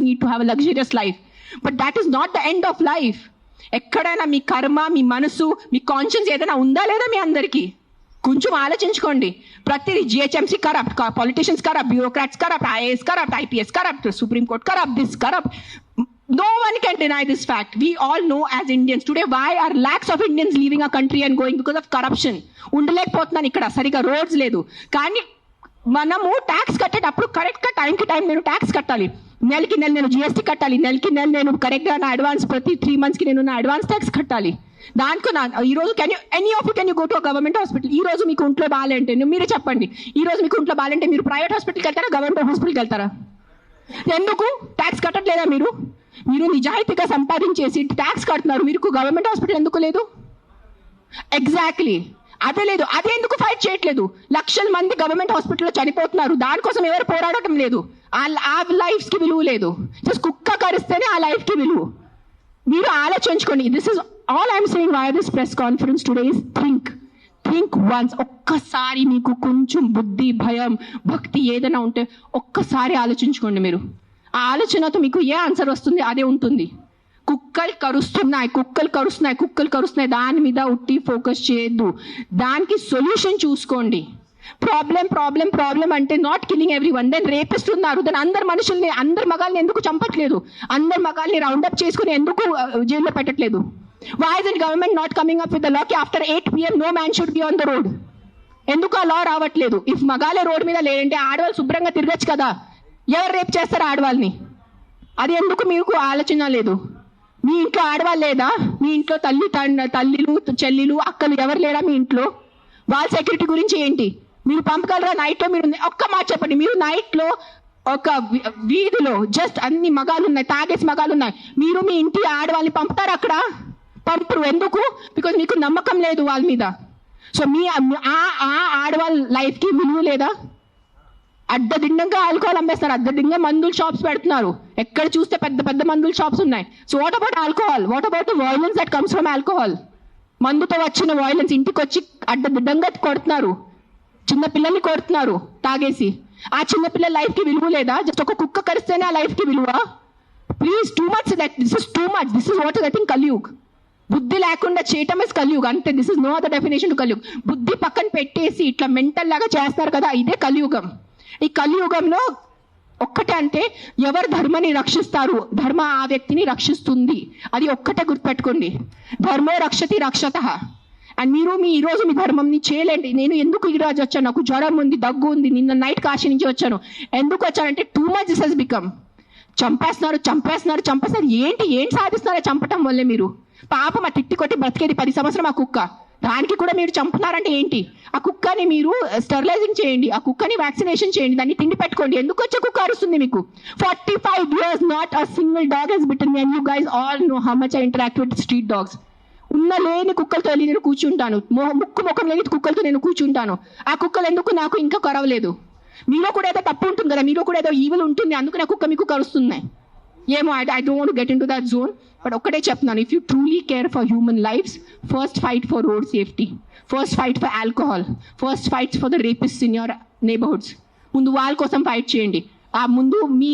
need to have a luxurious life. But that is not the end of life. ఎక్కడైనా మీ కర్మ, మీ మనసు, మీ conscience ఏదైనా ఉందా లేదా మీ అందరికీ? కొంచెం ఆలోచించుకోండి. ప్రతిదీ GHMC corrupt, politicians corrupt, bureaucrats corrupt, IAS corrupt, IPS corrupt, supreme court corrupt, this corrupt. No one can deny this fact. We all know as Indians today why are lakhs of Indians leaving our country and going because of corruption. ఉండలేకపోతున్నాను ఇక్కడ, సరిగా roads లేదు. కానీ మనము tax కట్టేటప్పుడు కరెక్ట్గా టైంకి time నేను tax కట్టాలి. నెలకి నెల నేను జిఎస్టీ కట్టాలి. నెలకి నెల నేను కరెక్ట్గా నా అడ్వాన్స్ ప్రతి 3 monthsకి నేను నా అడ్వాన్స్ ట్యాక్స్ కట్టాలి. దానికి ఈరోజు can you go to government hospital? ఈ రోజు మీకు ఒంట్లో బాగాలంటే మీరే చెప్పండి, ఈ రోజు మీకు ఒంట్లో బాగాలంటే మీరు ప్రైవేట్ హాస్పిటల్కి వెళ్తారా, గవర్నమెంట్ హాస్పిటల్కి వెళ్తారా? ఎందుకు ట్యాక్స్ కట్టట్లేదా మీరు? మీరు నిజాయితీగా సంపాదించేసి ట్యాక్స్ కడుతున్నారు, మీకు గవర్నమెంట్ హాస్పిటల్ ఎందుకు లేదు? ఎగ్జాక్ట్లీ అదే లేదు. అదే ఎందుకు ఫైట్ చేయట్లేదు? లక్షల మంది గవర్నమెంట్ హాస్పిటల్లో చనిపోతున్నారు, దానికోసం ఎవరు పోరాడటం లేదు. ఆ లైఫ్స్కి విలువ లేదు. జస్ట్ కుక్క కరిస్తేనే ఆ లైఫ్కి విలువ. మీరు ఆలోచించుకోండి. This is all I'm saying why this press conference today is think once. ఒక్కసారి మీకు కొంచెం బుద్ధి, భయం, భక్తి ఏదైనా ఉంటే ఒక్కసారి ఆలోచించుకోండి. మీరు ఆ ఆలోచనతో మీకు ఏ ఆన్సర్ వస్తుంది అదే ఉంటుంది. కుక్కలు కరుస్తున్నాయి దాని మీద ఉట్టి ఫోకస్ చేయొద్దు. దానికి సొల్యూషన్ చూసుకోండి. ప్రాబ్లం అంటే not killing everyone. Then రేపిస్తున్నారు, దెన్ అందరు మనుషుల్ని, అందరు మగాల్ని ఎందుకు చంపట్లేదు? అందరు మగాల్ని రౌండప్ చేసుకుని ఎందుకు జైల్లో పెట్టట్లేదు? Why is the government not coming up with the law ki after 8 PM no man should be on the road? ఎందుకు ఆ లా రావట్లేదు? ఇఫ్ మగాలే రోడ్ మీద లేదంటే ఆడవాళ్ళు శుభ్రంగా తిరగచ్చు కదా. ఎవరు రేపు చేస్తారు ఆడవాళ్ళని? అది ఎందుకు మీకు ఆలోచన లేదు? మీ ఇంట్లో ఆడవాళ్ళు లేదా? మీ ఇంట్లో తల్లిలు, చెల్లిలు, అక్కలు ఎవరు లేరా మీ ఇంట్లో? వాళ్ళ సెక్యూరిటీ గురించి ఏంటి? మీరు పంపగలరా నైట్లో? మీరు ఒక్క మాట చెప్పండి. మీరు నైట్లో ఒక వీధిలో జస్ట్ అన్ని మగాలు ఉన్నాయి, తాగేసి మగాలు ఉన్నాయి, మీరు మీ ఇంటి ఆడవాళ్ళని పంపుతారు అక్కడ? పంపరు. ఎందుకు? బికాజ్ మీకు నమ్మకం లేదు వాళ్ళ మీద. సో మీ ఆడవాళ్ళ లైఫ్కి విలువ లేదా? అడ్డదిడ్డంగా ఆల్కహాల్ అమ్మేస్తారు, అడ్డదిడ్డంగా మందుల షాప్స్ పెడుతున్నారు. ఎక్కడ చూస్తే పెద్ద పెద్ద మందుల షాప్స్ ఉన్నాయి. So what about alcohol? What about the violence that comes from alcohol? మందుతో వచ్చిన వైలెన్స్ ఇంటికి వచ్చి అడ్డదిడ్డంగా కొడుతున్నారు, చిన్న పిల్లల్ని కొడుతున్నారు తాగేసి. ఆ చిన్నపిల్లల లైఫ్కి విలువ లేదా? జస్ట్ ఒక కుక్క కరిస్తేనే ఆ లైఫ్కి విలువ? Please, too much. This is too much. This is what is I think Kaliyug. బుద్ధి లేకుండా చేయటం ఇస్ కలియుగ్ అంతే. This is no other definition to Kaliyug. బుద్ధి పక్కన పెట్టేసి ఇట్లా మెంటల్ లాగా చేస్తారు కదా, ఇదే కలియుగం. ఈ కలియుగంలో ఒక్కటే అంటే ఎవరు ధర్మాన్ని రక్షిస్తారు, ధర్మ ఆ వ్యక్తిని రక్షిస్తుంది. అది ఒక్కటే గుర్తుపెట్టుకోండి. ధర్మో రక్షతి రక్షతః. అండ్ మీరు ఈరోజు మీ ధర్మంని చేయలేండి. నేను ఎందుకు ఈరోజు వచ్చాను? నాకు జ్వరం ఉంది, దగ్గు ఉంది, నిన్న నైట్ కాశీ నుంచి వచ్చాను. ఎందుకు వచ్చానంటే too much this has become. చంపేస్తున్నారు. ఏం సాధిస్తున్నారో చంపటం వల్లే? మీరు పాపం ఆ తిట్టి కొట్టి బ్రతికేది 10 సంవత్సరం ఆ కుక్క, దానికి కూడా మీరు చంపుతున్నారంటే ఏంటి? ఆ కుక్కని మీరు స్టెరిలైజింగ్ చేయండి, ఆ కుక్కని వ్యాక్సినేషన్ చేయండి, దాన్ని తిండి పెట్టుకోండి. ఎందుకు వచ్చే కుక్క అరుస్తుంది మీకు? 45 years not a single dog has bitten me, and you guys all know how much I interact with street dogs. ఉన్న లేని కుక్కలతో వెళ్ళి నేను కూర్చుంటాను, ముఖం లేని కుక్కలతో నేను కూర్చుంటాను. ఆ కుక్కలు ఎందుకు నాకు ఇంకా కరవలేదు? మీలో కూడా ఏదో తప్పు ఉంటుంది కదా, మీలో కూడా ఏదో ఈవిల్ ఉంటుంది, అందుకు నా కుక్క మీకు కరుస్తున్నాయి ఏమో. I don't want to get in to that zone. But ఒక్కటే చెప్తున్నాను, if you truly care for human lifes, first fight for road safety, first fight for alcohol, first fight for the rapist in your neighbourhoods. ముందు వాళ్ళ కోసం fight చేయండి. ఆ ముందు మీ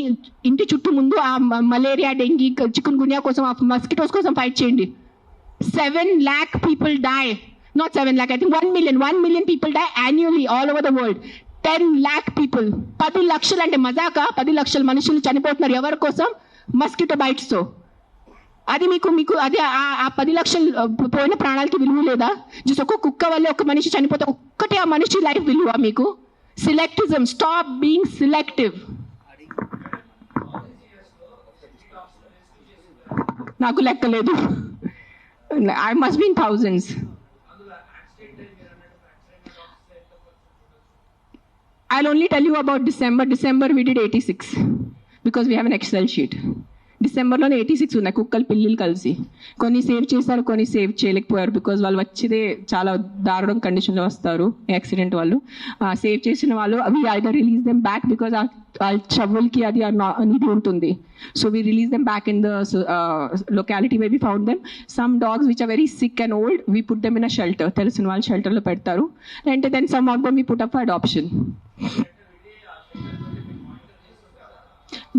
ఇంటి చుట్టూ ముందు ఆ మలేరియా, డెంగీ, చికున్ గున్యా కోసం, ఆ మస్కిటోస్ కోసం ఫైట్ చేయండి. 7 lakh people die, not 7 lakh, I think 1 million people die annually all over the world. 10 lakh people, 10 లక్షలు అంటే మజాకా? 10 లక్షల మనుషులు చనిపోతున్నారు ఎవరి కోసం? మస్కిటో బైట్స్ తో. అది మీకు అది ఆ 10 లక్షలు పోయిన ప్రాణాలకి విలువ లేదా? జస్ట్ ఒక కుక్క వల్ల ఒక మనిషి చనిపోతే ఒక్కటే ఆ మనిషి లైఫ్ విలువ మీకు? సెలెక్టిజం, స్టాప్ బీయింగ్ సెలెక్టివ్. నాకు లెక్కలేదు. I must be in thousands. I'll only tell you about December. December we did 86 because we have an Excel sheet. డిసెంబర్లోనే 86 ఉన్నాయి కుక్కలు పిల్లలు కలిసి. కొన్ని సేవ్ చేశారు, కొన్ని సేవ్ చేయలేకపోయారు బికాజ్ వాళ్ళు వచ్చేదే చాలా దారుణం కండిషన్లో వస్తారు యాక్సిడెంట్ వాళ్ళు. సేవ్ చేసిన వాళ్ళు we either release them back because ఆ చెవులకి అది నీటి ఉంటుంది. So we release them back in the locality way we found them. Some dogs which are very sick and old we put them in a shelter, తెలిసిన వాళ్ళు షెల్టర్లో పెడతారు. అంటే then some of them we put up for adoption.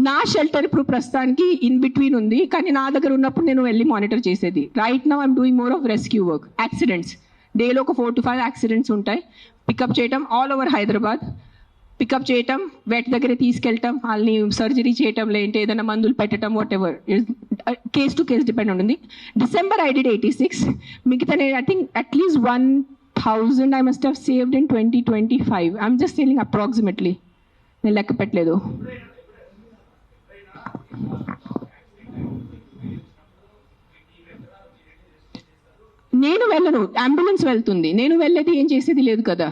నా shelter ఇప్పుడు ప్రస్తుతానికి in between ఉంది, కానీ నా దగ్గర ఉన్నప్పుడు నేను వెళ్ళి మానిటర్ చేసేది. Right now I'm doing more of rescue work. Accidents డేలో ఒక 4 to 5 యాక్సిడెంట్స్ ఉంటాయి. పికప్ చేయటం ఆల్ ఓవర్ హైదరాబాద్, పికప్ చేయటం, వెట్ దగ్గర తీసుకెళ్ళటం, వాళ్ళని సర్జరీ చేయటం, లేదంటే ఏదైనా మందులు పెట్టడం, whatever case to case depend ఉంటుంది. December I did 86. మిగతా I think at least 1000 I must have saved in 2025. I'm just telling approximately. నేను లెక్క పెట్టలేదు. నేను వెళ్ళను, అంబులెన్స్ వెళ్తుంది. నేను వెళ్ళేది ఏం చేసేది లేదు కదా.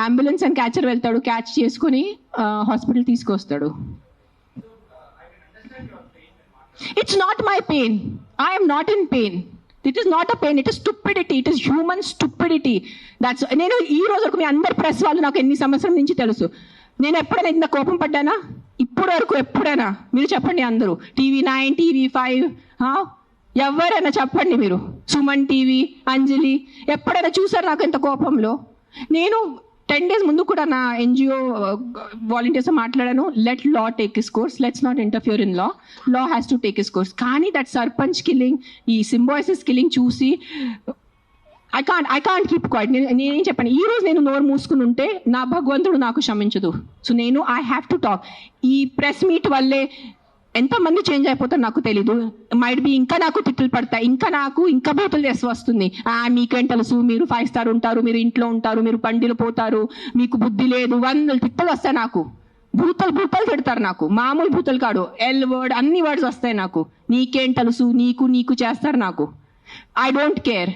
అంబులెన్స్ అండ్ క్యాచర్ వెళ్తాడు, క్యాచ్ చేసుకొని హాస్పిటల్ తీసుకొస్తాడు. It's not my pain. I'm not in pain. It is not a pain, it is stupidity. It is human stupidity. That's నేను ఈ రోజు వరకు మీ అందరి ప్రెస్ వాళ్ళు నాకు ఎన్ని సంవత్సరం నుంచి తెలుసు. నేను ఎప్పుడైనా ఇంత కోపం పడ్డానా? ఇప్పుడు వరకు ఎప్పుడైనా మీరు చెప్పండి. అందరూ TV9, TV5 ఎవరైనా చెప్పండి. మీరు సుమన్ టీవీ, అంజలి ఎప్పుడైనా చూసారు నాకు ఎంత కోపంలో? నేను 10 days ముందు కూడా నా NGO వాలంటీర్స్ మాట్లాడాను. Let law take is course, let's not interfere in law, law has to take is course. కానీ దట్ సర్పంచ్ కిల్లింగ్, ఈ సింబాయిసిస్ కిల్లింగ్ చూసి ఐ కాంట్ కీప్ క్వైట్. నేనేం చెప్పాను, ఈ రోజు నేను నోరు మూసుకుని ఉంటే నా భగవంతుడు నాకు క్షమించదు. సో నేను ఐ హ్యావ్ టు టాక్. ఈ ప్రెస్ మీట్ వల్లే ఎంతమంది చేంజ్ అయిపోతారు నాకు తెలీదు. మైట్ బి ఇంకా నాకు తిట్లు పడతాయి, ఇంకా బూతులు చేసి వస్తుంది. మీకేం తెలుసు, మీరు 5 star ఉంటారు, మీరు ఇంట్లో ఉంటారు, మీరు పండిలు పోతారు, మీకు బుద్ధి లేదు, 100 తిట్టలు వస్తాయి నాకు. భూతలు తిడతారు నాకు. మామూలు భూతలు కాడు, ఎల్ వర్డ్ అన్ని వర్డ్స్ వస్తాయి నాకు. నీకేం తెలుసు, నీకు చేస్తారు నాకు. I don't care.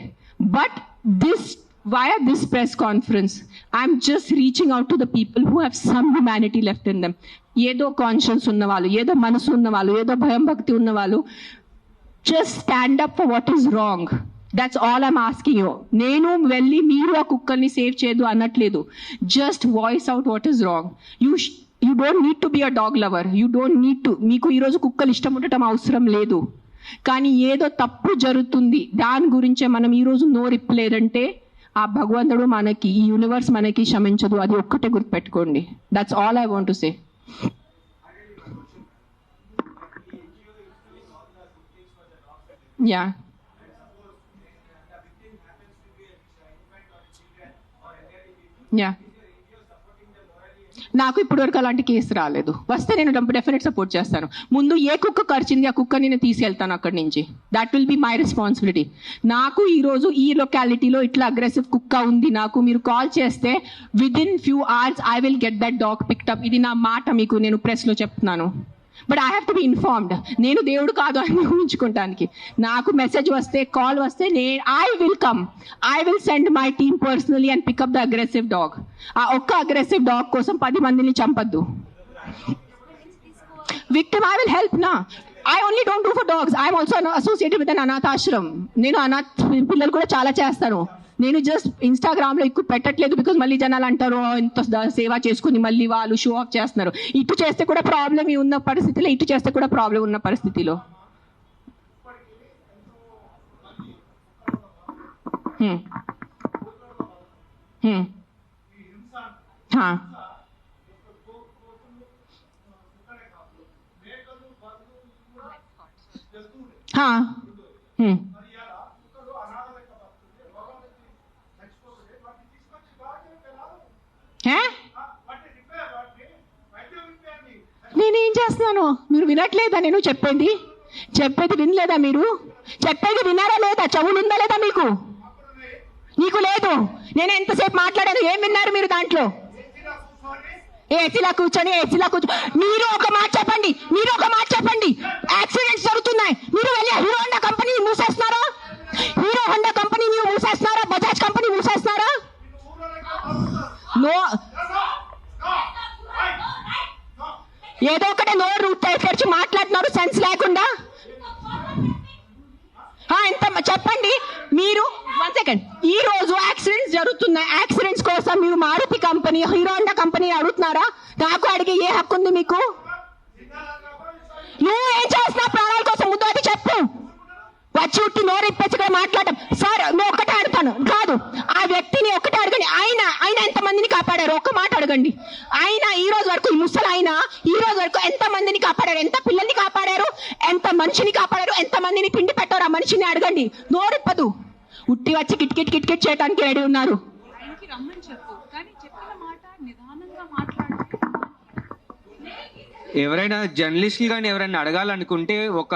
But via this press conference, I'm just reaching out to the people who have some humanity left in them. ఏదో కాన్షియన్స్ ఉన్నవాళ్ళు, ఏదో మనసు ఉన్నవాళ్ళు, ఏదో భయం భక్తి ఉన్నవాళ్ళు, just stand up for what is wrong. That's all I'm asking you. నేను వెళ్ళి మీరు ఆ కుక్కల్ని సేవ్ చేయదు అనట్లేదు. Just voice out what is wrong. You don't need to be a dog lover. You don't need to. మీకు ఈరోజు కుక్కలు ఇష్టం ఉండటం అవసరం లేదు. కానీ ఏదో తప్పు జరుగుతుంది, దాని గురించే మనం ఈరోజు నోరిప్పలేదంటే ఆ భగవంతుడు మనకి, ఈ యూనివర్స్ మనకి క్షమించదు. అది ఒక్కటే గుర్తుపెట్టుకోండి. That's all I want to say. Yeah yeah నాకు ఇప్పటివరకు అలాంటి కేసు రాలేదు. వస్తే నేను డెఫినెట్ సపోర్ట్ చేస్తాను. ముందు ఏ కుక్క కరిచింది ఆ కుక్కని నేను తీసుకెళ్తాను అక్కడి నుంచి. That will be my responsibility. నాకు ఈరోజు ఈ లొకాలిటీలో ఇట్లా అగ్రెసివ్ కుక్క ఉంది, నాకు మీరు కాల్ చేస్తే within few hours I will get that dog picked up. ఇది నా మాట మీకు నేను ప్రెస్లో చెప్తున్నాను. But I have to be informed. నేను దేవుడు కాదు అని ఊహించుకోవటానికి. నాకు మెసేజ్ వస్తే, కాల్ వస్తే I will come. I will send my team personally and pick up the aggressive dog. ఆ ఒక్క అగ్రెసివ్ డాగ్ కోసం 10 మందిని చంపద్దు. విక్టిమ్ ఐ విల్ హెల్ప్ నా. I only don't do for dogs. I am also associated with an అనాథ ఆశ్రమం. నేను అనాథ పిల్లలు కూడా చాలా చేస్తాను. నేను జస్ట్ ఇన్స్టాగ్రామ్లో ఎక్కువ పెట్టట్లేదు, బికాజ్ మళ్ళీ జనాలు అంటారు ఇంత సేవ చేసుకుని మళ్ళీ వాళ్ళు షో ఆఫ్ చేస్తున్నారు. ఇటు చేస్తే కూడా ప్రాబ్లం ఉన్న పరిస్థితిలో, ఇటు చేస్తే కూడా ప్రాబ్లం ఉన్న పరిస్థితిలో. నేనేం చేస్తున్నాను? మీరు వినట్లేదా? నేను చెప్పేది వినలేదా? మీరు చెప్పేది విన్నారా లేదా? చెవులుందా లేదా మీకు? నీకు లేదు. నేను ఎంతసేపు మాట్లాడాను, ఏం విన్నారు మీరు దాంట్లో? ఏసీలా కూర్చొని మీరు ఒక మాట చెప్పండి. యాక్సిడెంట్స్ జరుగుతున్నాయి, మీరు వెళ్ళి హీరో హోండా కంపెనీ మూసేస్తున్నారా? బజాజ్ కంపెనీ మూసేస్తున్నారా? ఏదో ఒకటే నోరు తెరిచి మాట్లాడుతున్నారు సెన్స్ లేకుండా. ఎంత చెప్పండి మీరు. 1 second. ఈ రోజు యాక్సిడెంట్స్ జరుగుతున్నాయి. యాక్సిడెంట్స్ కోసం మీరు Maruti company, Hero Honda company అడుగుతున్నారా? నాకు అడిగే ఏ హక్కు ఉంది మీకు? నువ్వు ఏం చేస్తున్నావు ప్రాణాల కోసం? ముందు అది చెప్పు. వచ్చి ఉట్టి నోరు ఇప్పేసి ఇక్కడ మాట్లాడటం. సార్ నువ్వు ఒక్కటే అడుగుతాను కాదు, ఆ వ్యక్తిని ఒక్కటే అడగండి. ఆయన ఎంతమందిని కాపాడారు? ఒక్క మాట అడగండి. ఆయన ఈ రోజు వరకు, ఈ ముసలి ఆయన ఈ రోజు వరకు ఎంతమందిని కాపాడారు? ఎంత ఎంత మనిషిని కాపాడారు, ఎంత మందిని తిండి పెట్టారు, ఆ మనిషిని అడగండి. నోరెప్పదు, ఉట్టి వచ్చి కిట్ కిట్ కిట్ కిట్ చేయడానికి రెడీ ఉన్నారు. ఆయనకి రమ్మని చెప్పు, కానీ చెప్పిన మాట నిదానంగా మాట్లాడాలి. ఎవరైనా జర్నలిస్టులు కానీ ఎవరైనా అడగాలనుకుంటే ఒక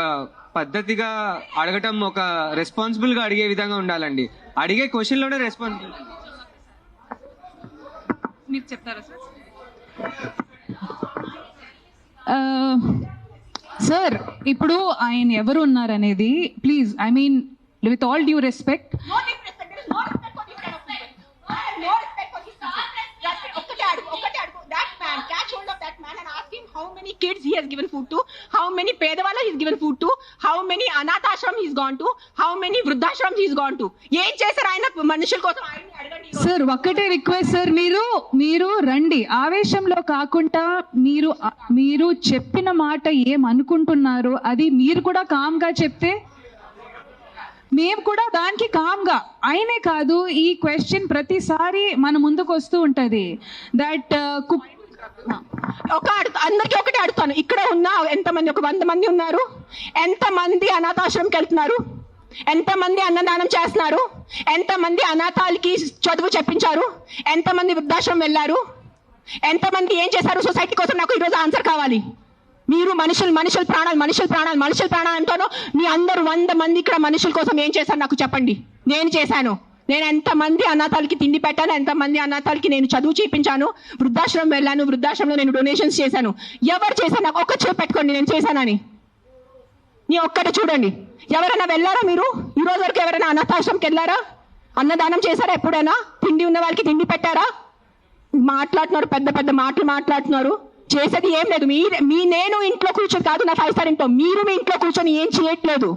పద్ధతిగా అడగటం, ఒక రెస్పాన్సిబుల్ గా అడిగే విధంగా ఉండాలండి. అడిగే క్వశ్చన్ లోనే రెస్పాన్సిబుల్. మీరు చెప్తారా సార్? సార్ ఇప్పుడు ఆయన ఎవరు ఉన్నారనేది please, I mean with all due respect, how many kids he has given food to, how many pedavalla he's given food to, how many anath ashram he's gone to, how many vruddhashrams he's gone to. ఏం చేశారు ఆయన మనుషుల కోసం? ఆయన్ని అడగండి. Sir ఒక్కటే request sir, మీరు రండి, ఆవేశంలో కాకుండా మీరు చెప్పిన మాట ఏం అనుకుంటున్నారు అది మీరు కూడా కామ్ గా చెప్తే మేము కూడా దానికి కామ్గా. ఆయనే కాదు, ఈ క్వశ్చన్ ప్రతిసారి మన ముందుకు వస్తూ ఉంటది. దట్ అందరికి ఒకటి అడుగుతాను, ఇక్కడ ఉన్న ఎంతమంది, ఒక 100 మంది ఉన్నారు, ఎంతమంది అనాథాశ్రమంకి వెళ్తున్నారు, ఎంతమంది అన్నదానం చేస్తున్నారు, ఎంతమంది అనాథాలకి చదువు చెప్పించారు, ఎంతమంది వృద్ధాశ్రమం వెళ్ళారు, ఎంతమంది ఏం చేశారు సొసైటీ కోసం? నాకు ఈరోజు ఆన్సర్ కావాలి. మీరు మనుషుల ప్రాణాలు అంటాను. మీ అందరూ 100 మంది ఇక్కడ మనుషుల కోసం ఏం చేశారు నాకు చెప్పండి. నేను చేశాను. నేను ఎంతమంది అనాథాలకి తిండి పెట్టాను, ఎంతమంది అనాథాలకి నేను చదువు చేయించాను, వృద్ధాశ్రమం వెళ్ళాను, వృద్ధాశ్రమంలో నేను డొనేషన్స్ చేశాను. ఎవరు చేశాను? నాకు ఒక్క చేయి పెట్టుకోండి నేను చేశానని. నీ ఒక్కటి చూడండి. ఎవరైనా వెళ్ళారా మీరు? ఈ రోజు వరకు ఎవరైనా అనాథాశ్రమంకి వెళ్ళారా? అన్నదానం చేశారా ఎప్పుడైనా? తిండి ఉన్న వాళ్ళకి తిండి పెట్టారా? మాట్లాడుతున్నారు, పెద్ద పెద్ద మాటలు మాట్లాడుతున్నారు. చేసేది ఏం లేదు. నేను ఇంట్లో కూర్చొని కాదు, నా 5 స్టార్ ఇంట్లో, మీరు మీ ఇంట్లో కూర్చొని ఏం చేయట్లేదు.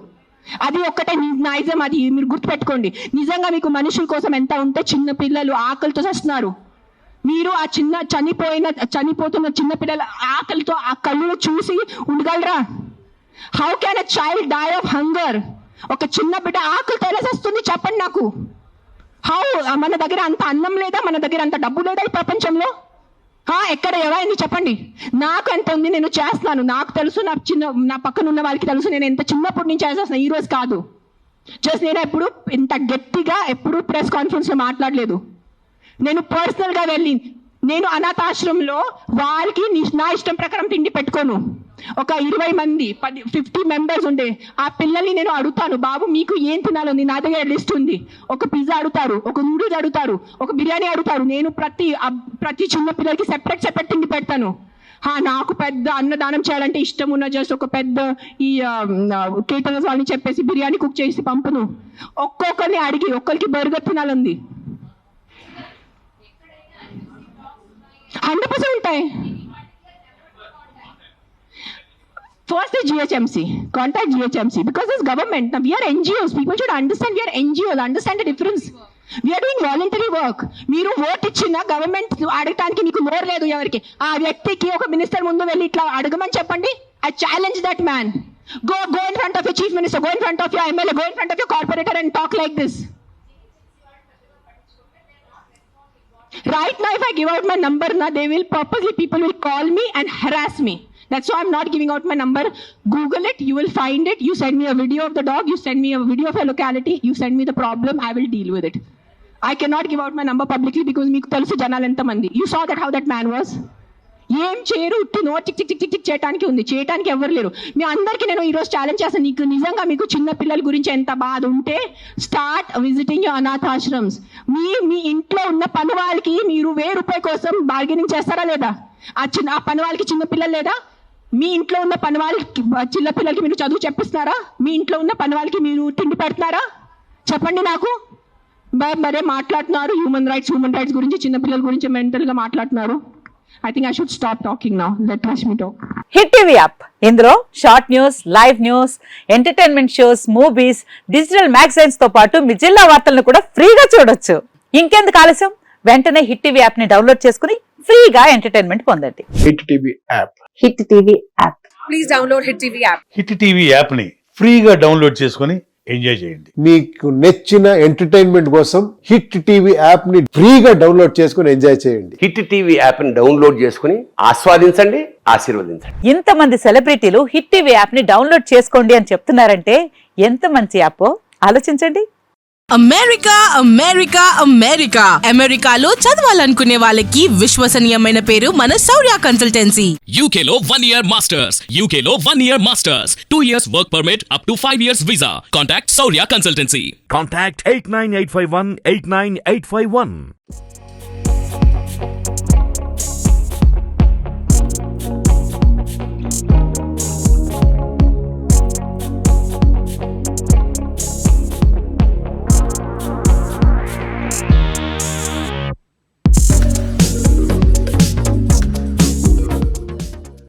అది ఒక్కటే నైజం, అది మీరు గుర్తుపెట్టుకోండి. నిజంగా మీకు మనుషుల కోసం ఎంత ఉంటే, చిన్న పిల్లలు ఆకలితో చేస్తున్నారు. మీరు ఆ చనిపోతున్న చిన్న పిల్లల ఆకలితో ఆ కళ్ళు చూసి ఉండగలరా? How can a child die of hunger? ఒక చిన్న బిడ్డ ఆకలితో ఎలా చేస్తుంది చెప్పండి నాకు. హౌ? మన దగ్గర అంత అన్నం లేదా? మన దగ్గర అంత డబ్బు లేదా ఈ ప్రపంచంలో? ఎక్కడ ఎవరైంది చెప్పండి. నాకు ఎంత ఉంది, నేను చేస్తున్నాను. నాకు తెలుసు, నా పక్కన ఉన్న వాళ్ళకి తెలుసు. నేను ఎంత చిన్నప్పటి నుంచి చేసేస్తున్నాను, ఈ రోజు కాదు. జస్ట్ నేను ఎప్పుడు ఇంత గట్టిగా ఎప్పుడు ప్రెస్ కాన్ఫరెన్స్ లో మాట్లాడలేదు. నేను పర్సనల్ గా వెళ్ళి, నేను అనాథాశ్రమంలో వాళ్ళకి నా ఇష్టం ప్రకారం తిండి పెట్టుకోను. ఒక 20 మంది 50 మెంబర్స్ ఉండే ఆ పిల్లల్ని నేను అడుగుతాను, బాబు మీకు ఏం తినాలని? నా దగ్గర లిస్ట్ ఉంది. ఒక పిజ్జా అడుగుతారు, ఒక నూడిల్స్ అడుగుతారు, ఒక బిర్యానీ అడుగుతారు. నేను ప్రతి చిన్న పిల్లలకి సెపరేట్ తిండి పెడతాను. నాకు పెద్ద అన్నదానం చేయాలంటే ఇష్టం ఉన్న జస్ట్ ఒక పెద్ద ఈ కేటరర్స్ వాళ్ళని చెప్పేసి బిర్యానీ కుక్ చేసి పంపను. ఒక్కొక్కరిని అడిగి ఒక్కరికి బర్గర్ తినాలంది. 100% ఉంటాయి. First is GHMC. Contact GHMC because it's government. Now we are NGOs. People should understand we are NGOs. Understand the difference. We are doing voluntary work. మీరు ఓట్ ఇచ్చిన గవర్నమెంట్ అడగటానికి నీకు నోరు లేదు. ఎవరికి? ఆ వ్యక్తికి ఒక మినిస్టర్ ముందు వెళ్ళి ఇట్లా అడగమని చెప్పండి. I challenge that man. Go in front of your chief minister. Go in front of your MLA. Go in front of your corporator and talk like this. Right now, if I give out my number, people will call me and harass me. That's why I'm not giving out my number. Google it, you will find it. You send me a video of the dog, you send me a video of your locality, you send me the problem, I will deal with it. I cannot give out my number publicly because meeku telusu janalu enta mandi. You saw that how that man was. ఏం చేయరు, ఉట్టి no tick tick tick tick చేయడానికి ఉంది, చేయడానికి ఎవరు లేరు. మీ అందరికీ నేను ఈరోజు ఛాలెంజ్ చేస్తాను. నీకు నిజంగా మీకు చిన్న పిల్లల గురించి ఎంత బాధ ఉంటే స్టార్ట్ విజిటింగ్ యువర్ అనాథాశ్రమ్స్. మీ ఇంట్లో ఉన్న పని వాళ్ళకి మీరు ₹1000 కోసం బార్గెనింగ్ చేస్తారా లేదా? ఆ పని వాళ్ళకి చిన్న పిల్లలు లేదా? మీ ఇంట్లో ఉన్న పని వాళ్ళకి చిన్న పిల్లలకి మీరు చదువు చెప్పిస్తున్నారా? మీ ఇంట్లో ఉన్న పని వాళ్ళకి మీరు తిండి పెడుతున్నారా? చెప్పండి నాకు. మరే మాట్లాడుతున్నారు హ్యూమన్ రైట్స్ గురించి, చిన్న పిల్లల గురించి మెంటల్ గా మాట్లాడుతున్నారు. I think I should stop talking now. Let Rashmi talk. Hit TV app, ఇందులో short news, live news, entertainment shows, movies, digital magazines తో పాటు మీ జిల్లా వార్తలను కూడా ఫ్రీగా చూడొచ్చు. ఇంకెందుకు ఆలస్యం? వెంటనే హిట్ టీవీ యాప్ ని డౌన్లోడ్ చేసుకుని ఫ్రీగా ఎంటర్టైన్మెంట్ పొందండి. Hit TV app. Hit TV app. Please download hit TV app. Hit TV app ని ఫ్రీగా డౌన్లోడ్ చేసుకుని ఎంజాయ్ చేయండి. మీకు నచ్చిన ఎంటర్టైన్మెంట్ కోసం హిట్ టీవీ యాప్ ని ఫ్రీగా డౌన్లోడ్ చేసుకుని ఎంజాయ్ చేయండి. హిట్ టీవీ యాప్ ని డౌన్లోడ్ చేసుకుని ఆస్వాదించండి, ఆశీర్వదించండి. ఇంతమంది సెలబ్రిటీలు హిట్ టీవీ యాప్ ని డౌన్లోడ్ చేసుకోండి అని చెప్తున్నారంటే ఎంత మంచి యాప్ ఆలోచించండి. అమెరికా అమెరికా అమెరికా అమెరికాలో చదవాలనుకునే వాళ్ళకి విశ్వసనీయమైన పేరు మన శౌర్య కన్సల్టెన్సీ. UK లో 1 year masters, UK లో 1 year masters, 2 years work permit up to 5 years visa. Contact Saurya Consultancy. Contact 89851 89851.